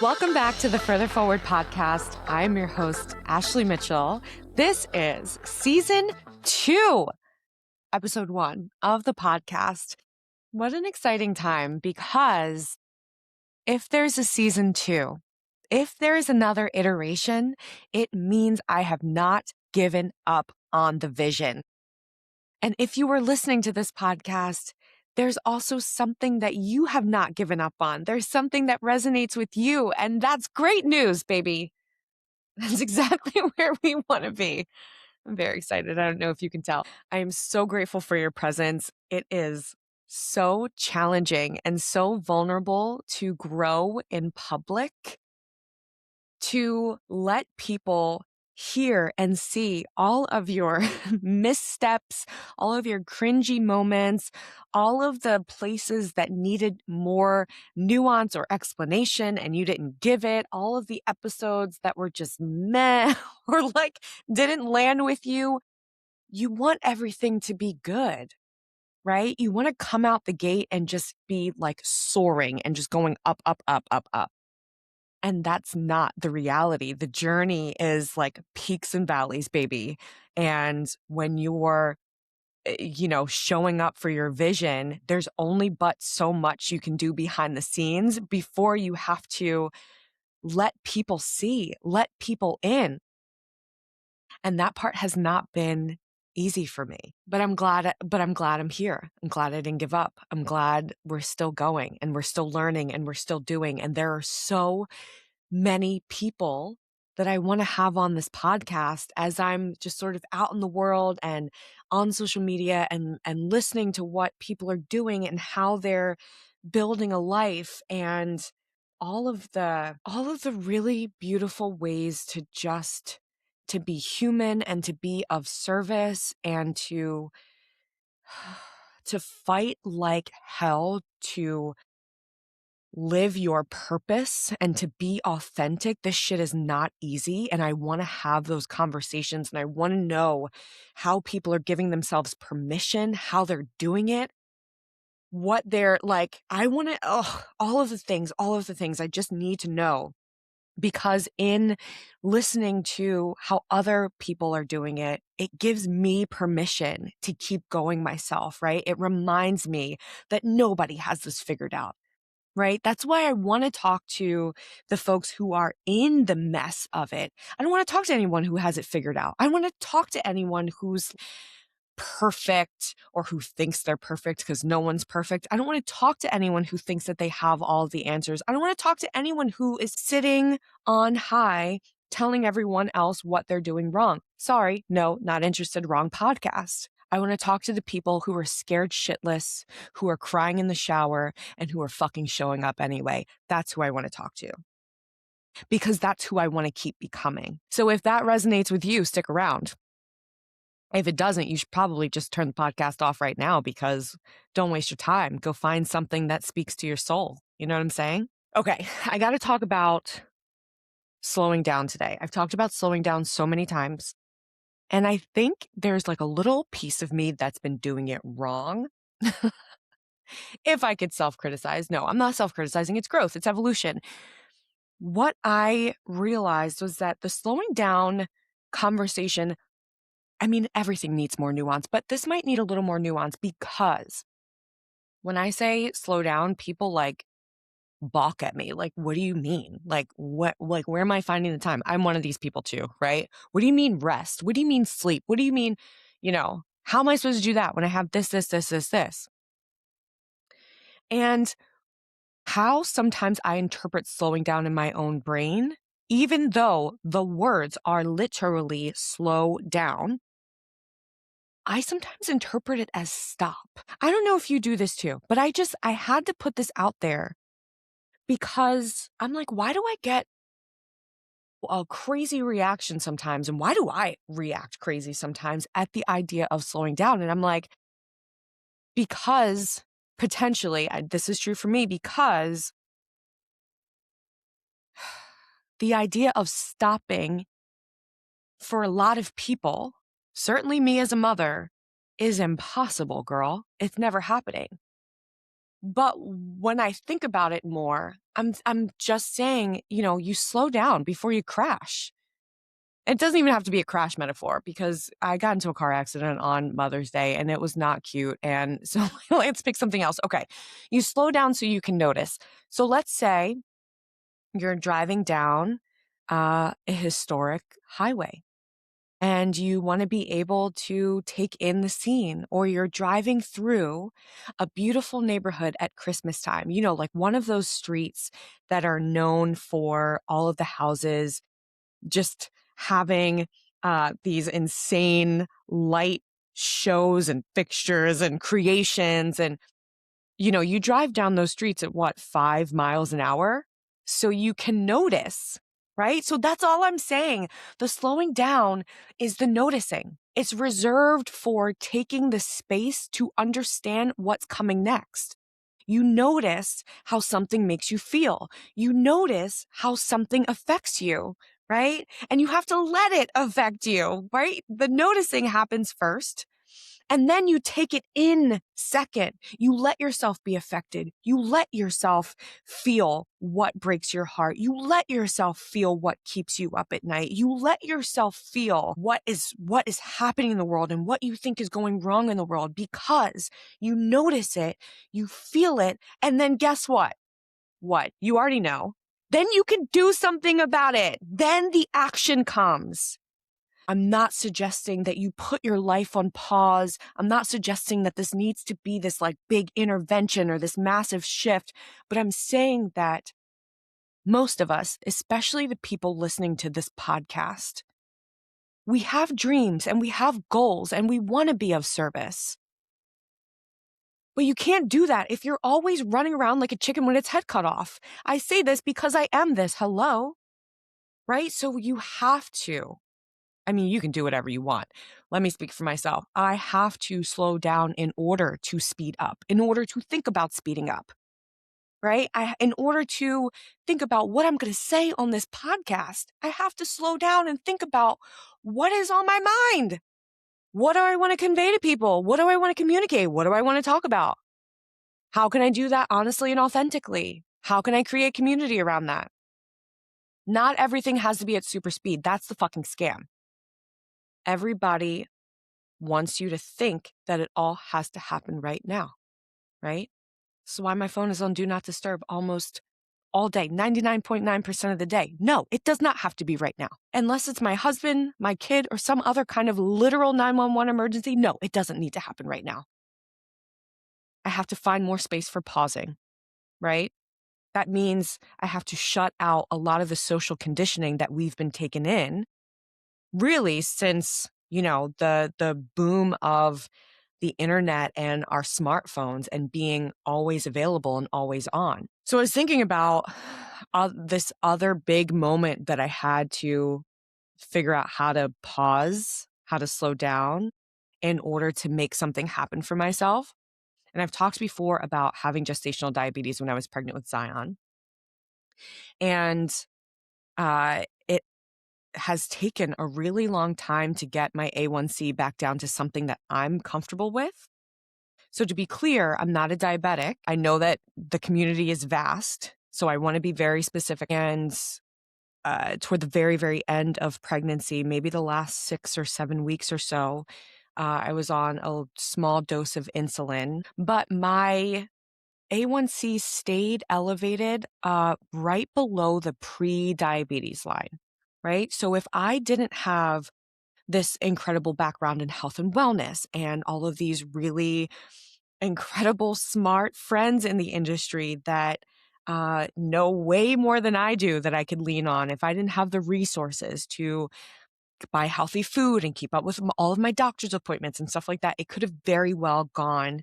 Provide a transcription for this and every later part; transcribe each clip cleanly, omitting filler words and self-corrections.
Welcome back to the Further Forward podcast. I'm your host, Ashley Mitchell. This is season 2, episode 1 of the podcast. What an exciting time, because if there's a season 2, if there is another iteration, it means I have not given up on the vision. And if you were listening to this podcast, there's also something that you have not given up on. There's something that resonates with you, and that's great news, baby. That's exactly where we want to be. I'm very excited. I don't know if you can tell. I am so grateful for your presence. It is so challenging and so vulnerable to grow in public, to let people hear and see all of your missteps, all of your cringy moments, all of the places that needed more nuance or explanation and you didn't give it, all of the episodes that were just meh or like didn't land with you. You want everything to be good, right? You want to come out the gate and just be like soaring and just going up, up, up, up, up. And that's not the reality. The journey is like peaks and valleys, baby. And when you're, showing up for your vision, there's only but so much you can do behind the scenes before you have to let people see, let people in. And that part has not been easy for me, but I'm glad I'm here. I'm glad I didn't give up. I'm glad we're still going and we're still learning and we're still doing. And there are so many people that I want to have on this podcast as I'm just sort of out in the world and on social media and listening to what people are doing and how they're building a life and all of the really beautiful ways to be human and to be of service and to fight like hell to live your purpose and to be authentic. This shit is not easy. And I want to have those conversations and I want to know how people are giving themselves permission, how they're doing it, what they're like. I want to, all of the things I just need to know, because in listening to how other people are doing it, it gives me permission to keep going myself, right? It reminds me that nobody has this figured out. Right? That's why I want to talk to the folks who are in the mess of it. I don't want to talk to anyone who has it figured out. I want to talk to anyone who's perfect or who thinks they're perfect, because no one's perfect. I don't want to talk to anyone who thinks that they have all of the answers. I don't want to talk to anyone who is sitting on high telling everyone else what they're doing wrong. Sorry, no, not interested, wrong podcast. I want to talk to the people who are scared shitless, who are crying in the shower, and who are fucking showing up anyway. That's who I want to talk to, because that's who I want to keep becoming. So if that resonates with you, stick around. If it doesn't, you should probably just turn the podcast off right now, because don't waste your time. Go find something that speaks to your soul. You know what I'm saying? Okay, I got to talk about slowing down today. I've talked about slowing down so many times. And I think there's like a little piece of me that's been doing it wrong. If I could self-criticize. No, I'm not self-criticizing. It's growth. It's evolution. What I realized was that the slowing down conversation, I mean, everything needs more nuance, but this might need a little more nuance, because when I say slow down, people like balk at me. Like, what do you mean? Like, where am I finding the time? I'm one of these people too, right? What do you mean rest? What do you mean sleep? What do you mean, how am I supposed to do that when I have this? And how sometimes I interpret slowing down in my own brain, even though the words are literally slow down, I sometimes interpret it as stop. I don't know if you do this too, but I had to put this out there, because I'm like, why do I get a crazy reaction sometimes? And why do I react crazy sometimes at the idea of slowing down? And I'm like, because potentially, this is true for me, because the idea of stopping for a lot of people, certainly me as a mother, is impossible, girl. It's never happening. But when I think about it more, I'm just saying, you slow down before you crash. It doesn't even have to be a crash metaphor because I got into a car accident on Mother's Day and it was not cute. And so let's pick something else. Okay. You slow down so you can notice. So let's say you're driving down a historic highway and you want to be able to take in the scene, or you're driving through a beautiful neighborhood at Christmas time, like one of those streets that are known for all of the houses just having these insane light shows and fixtures and creations. And, you drive down those streets at what, 5 miles an hour? So you can notice, right? So that's all I'm saying. The slowing down is the noticing. It's reserved for taking the space to understand what's coming next. You notice how something makes you feel. You notice how something affects you, right? And you have to let it affect you, right? The noticing happens first. And then you take it in second. You let yourself be affected. You let yourself feel what breaks your heart. You let yourself feel what keeps you up at night. You let yourself feel what is happening in the world and what you think is going wrong in the world, because you notice it, you feel it, and then guess what? What? You already know. Then you can do something about it. Then the action comes. I'm not suggesting that you put your life on pause. I'm not suggesting that this needs to be this like big intervention or this massive shift, but I'm saying that most of us, especially the people listening to this podcast, we have dreams and we have goals and we want to be of service. But you can't do that if you're always running around like a chicken with its head cut off. I say this because I am this. Hello? Right? So you have to. I mean, you can do whatever you want. Let me speak for myself. I have to slow down in order to speed up, in order to think about speeding up, right? In order to think about what I'm going to say on this podcast, I have to slow down and think about what is on my mind. What do I want to convey to people? What do I want to communicate? What do I want to talk about? How can I do that honestly and authentically? How can I create community around that? Not everything has to be at super speed. That's the fucking scam. Everybody wants you to think that it all has to happen right now, right? So why my phone is on do not disturb almost all day, 99.9% of the day. No, it does not have to be right now. Unless it's my husband, my kid, or some other kind of literal 911 emergency. No, it doesn't need to happen right now. I have to find more space for pausing, right? That means I have to shut out a lot of the social conditioning that we've been taken in, really since, the boom of the internet and our smartphones and being always available and always on. So I was thinking about this other big moment that I had to figure out how to pause, how to slow down in order to make something happen for myself. And I've talked before about having gestational diabetes when I was pregnant with Zion. And it has taken a really long time to get my A1C back down to something that I'm comfortable with. So to be clear, I'm not a diabetic. I know that the community is vast, so I want to be very specific. And toward the very, very end of pregnancy, maybe the last 6 or 7 weeks or so, I was on a small dose of insulin, but my A1C stayed elevated right below the pre-diabetes line, right? So if I didn't have this incredible background in health and wellness and all of these really incredible, smart friends in the industry that know way more than I do that I could lean on, if I didn't have the resources to buy healthy food and keep up with all of my doctor's appointments and stuff like that, it could have very well gone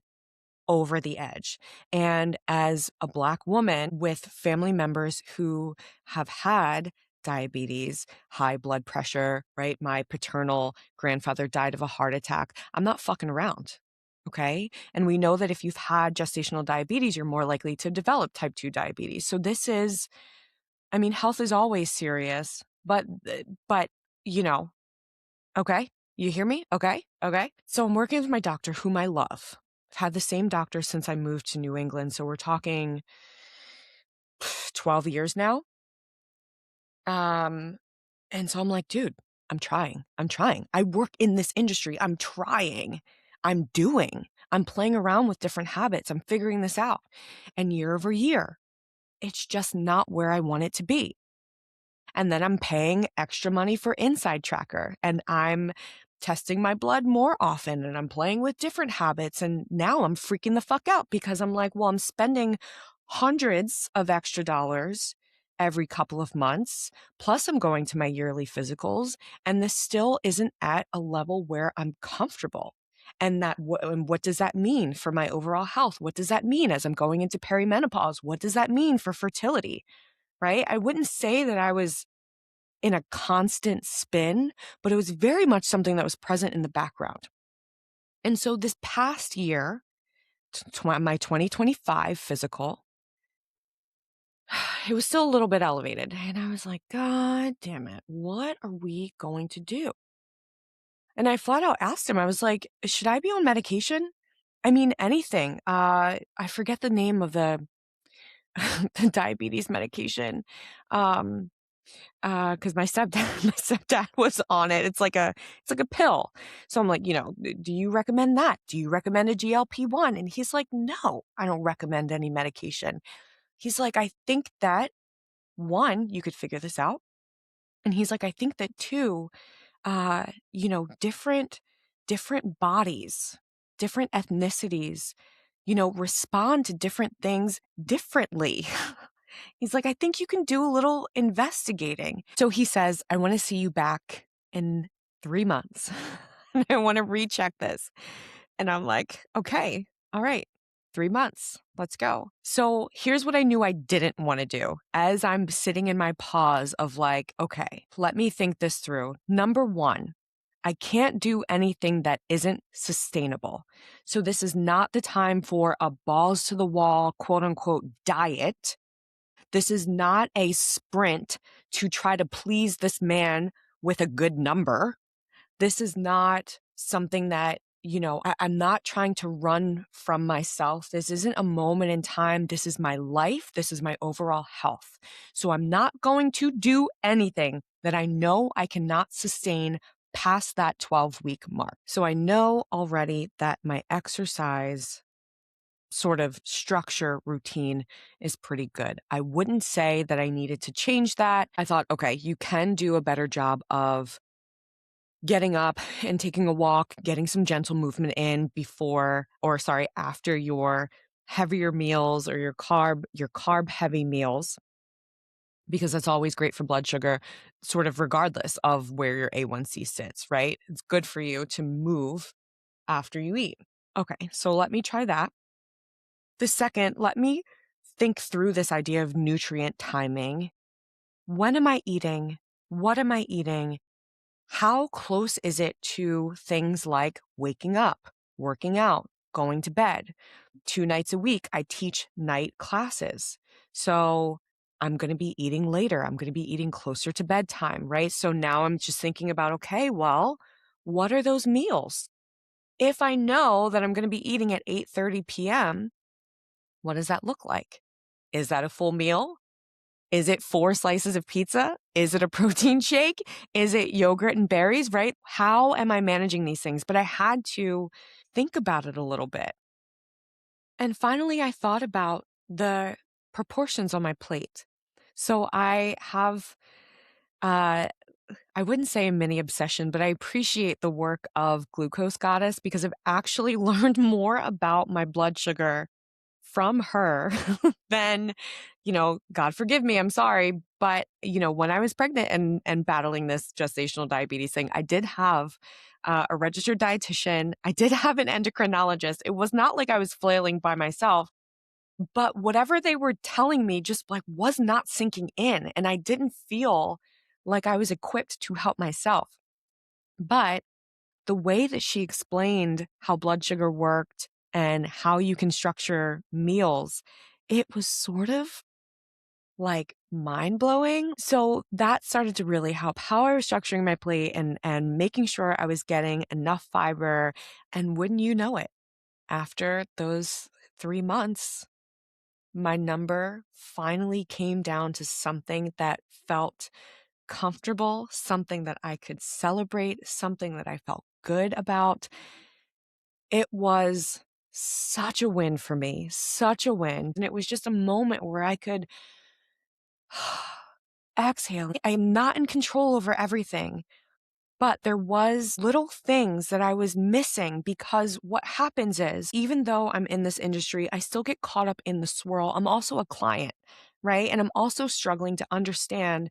over the edge. And as a Black woman with family members who have had diabetes, high blood pressure, right? My paternal grandfather died of a heart attack. I'm not fucking around. Okay. And we know that if you've had gestational diabetes, you're more likely to develop type 2 diabetes. So this is, health is always serious, but, you know, okay. You hear me? Okay. Okay. So I'm working with my doctor, whom I love. I've had the same doctor since I moved to New England, so we're talking 12 years now. Um, and so I'm like, dude, I'm trying. I'm trying. I work in this industry. I'm trying. I'm doing. I'm playing around with different habits. I'm figuring this out. And year over year, it's just not where I want it to be. And then I'm paying extra money for Inside Tracker, and I'm testing my blood more often, and I'm playing with different habits. And now I'm freaking the fuck out because I'm like, well, I'm spending hundreds of extra dollars every couple of months. Plus, I'm going to my yearly physicals, and this still isn't at a level where I'm comfortable. And what does that mean for my overall health? What does that mean as I'm going into perimenopause? What does that mean for fertility? Right? I wouldn't say that I was in a constant spin, but it was very much something that was present in the background. And so this past year, my 2025 physical, it was still a little bit elevated. And I was like, God damn it, what are we going to do? And I flat out asked him, I was like, should I be on medication? I mean, anything. I forget the name of the, the diabetes medication. Because my stepdad, my stepdad was on it. It's like a pill. So I'm like, do you recommend that? Do you recommend a GLP-1? And he's like, no, I don't recommend any medication. He's like, I think that one, you could figure this out. And he's like, I think that two, different bodies, different ethnicities, respond to different things differently. He's like, I think you can do a little investigating. So he says, I want to see you back in 3 months. I want to recheck this. And I'm like, okay, all right, 3 months, let's go. So here's what I knew I didn't want to do as I'm sitting in my pause of like, okay, let me think this through. Number one, I can't do anything that isn't sustainable. So this is not the time for a balls to the wall, quote unquote, diet. This is not a sprint to try to please this man with a good number. This is not something that, I'm not trying to run from myself. This isn't a moment in time. This is my life. This is my overall health. So I'm not going to do anything that I know I cannot sustain past that 12-week mark. So I know already that my exercise sort of structure routine is pretty good. I wouldn't say that I needed to change that. I thought, okay, you can do a better job of getting up and taking a walk, getting some gentle movement in after your heavier meals or your carb heavy meals, because that's always great for blood sugar, sort of regardless of where your A1C sits, right? It's good for you to move after you eat. Okay, so let me try that. The second, let me think through this idea of nutrient timing. When am I eating? What am I eating? How close is it to things like waking up, working out, going to bed? 2 nights a week, I teach night classes. So I'm going to be eating later. I'm going to be eating closer to bedtime, right? So now I'm just thinking about, okay, well, what are those meals? If I know that I'm going to be eating at 8:30 p.m., what does that look like? Is that a full meal? Is it 4 slices of pizza? Is it a protein shake? Is it yogurt and berries, right? How am I managing these things? But I had to think about it a little bit. And finally, I thought about the proportions on my plate. So I have, I wouldn't say a mini obsession, but I appreciate the work of Glucose Goddess because I've actually learned more about my blood sugar from her than, God forgive me, I'm sorry. But, when I was pregnant and battling this gestational diabetes thing, I did have a registered dietitian. I did have an endocrinologist. It was not like I was flailing by myself, but whatever they were telling me just like was not sinking in. And I didn't feel like I was equipped to help myself. But the way that she explained how blood sugar worked and how you can structure meals, it was sort of like mind blowing. So that started to really help how I was structuring my plate and making sure I was getting enough fiber. And wouldn't you know it, after those 3 months, my number finally came down to something that felt comfortable, something that I could celebrate, something that I felt good about. It was such a win for me, such a win. And it was just a moment where I could exhale. I am not in control over everything, but there was little things that I was missing because what happens is, even though I'm in this industry, I still get caught up in the swirl. I'm also a client, right? And I'm also struggling to understand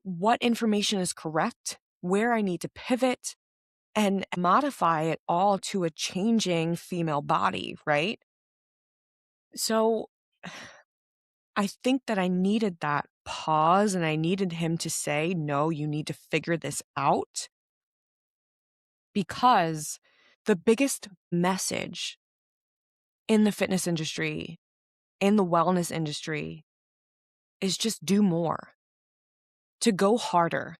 what information is correct, where I need to pivot and modify it all to a changing female body, right? So I think that I needed that pause and I needed him to say, no, you need to figure this out, because the biggest message in the fitness industry, in the wellness industry, is just do more, to go harder.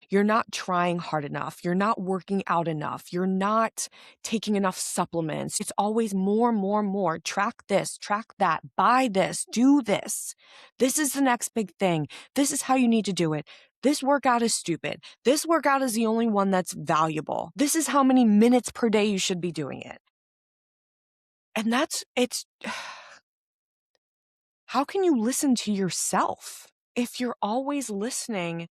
You're not trying hard enough. You're not working out enough. You're not taking enough supplements. It's always more, more, more. Track this, track that, buy this, do this. This is the next big thing. This is how you need to do it. This workout is stupid. This workout is the only one that's valuable. This is how many minutes per day you should be doing it. And how can you listen to yourself if you're always listening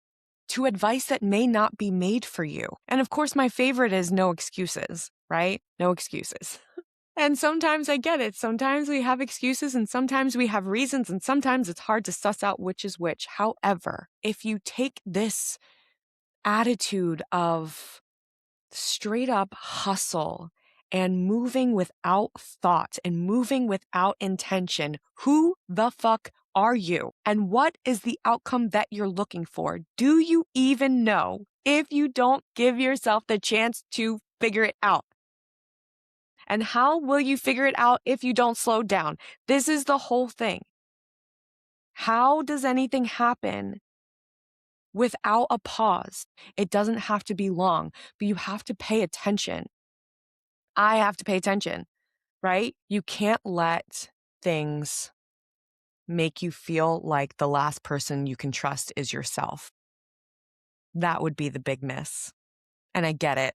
to advice that may not be made for you? And of course, my favorite is no excuses, right? No excuses. And sometimes I get it. Sometimes we have excuses and sometimes we have reasons and sometimes it's hard to suss out which is which. However, if you take this attitude of straight up hustle and moving without thought and moving without intention, who the fuck are you? And what is the outcome that you're looking for? Do you even know if you don't give yourself the chance to figure it out? And how will you figure it out if you don't slow down? This is the whole thing. How does anything happen without a pause? It doesn't have to be long, but you have to pay attention. I have to pay attention, right? You can't let things make you feel like the last person you can trust is yourself. That would be the big miss. And I get it.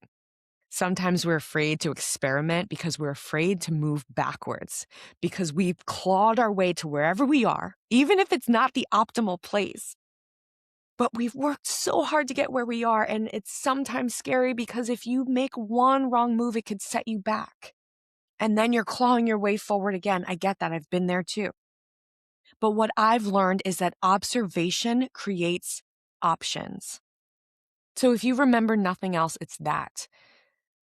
Sometimes we're afraid to experiment because we're afraid to move backwards, because we've clawed our way to wherever we are, even if it's not the optimal place. But we've worked so hard to get where we are, and it's sometimes scary because if you make one wrong move, it could set you back. And then you're clawing your way forward again. I get that. I've been there too. But what I've learned is that observation creates options. So if you remember nothing else, it's that.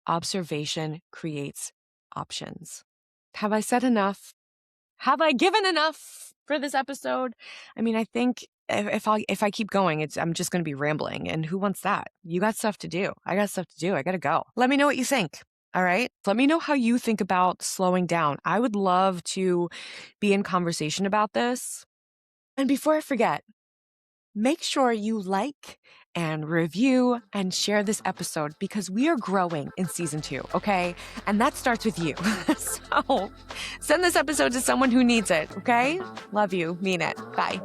Observation creates options. Have I said enough? Have I given enough for this episode? I mean, I think if I keep going, I'm just going to be rambling. And who wants that? You got stuff to do. I got stuff to do. I got to go. Let me know what you think. All right. Let me know how you think about slowing down. I would love to be in conversation about this. And before I forget, make sure you like and review and share this episode because we are growing in season 2, okay? And that starts with you. So send this episode to someone who needs it, okay? Love you. Mean it. Bye.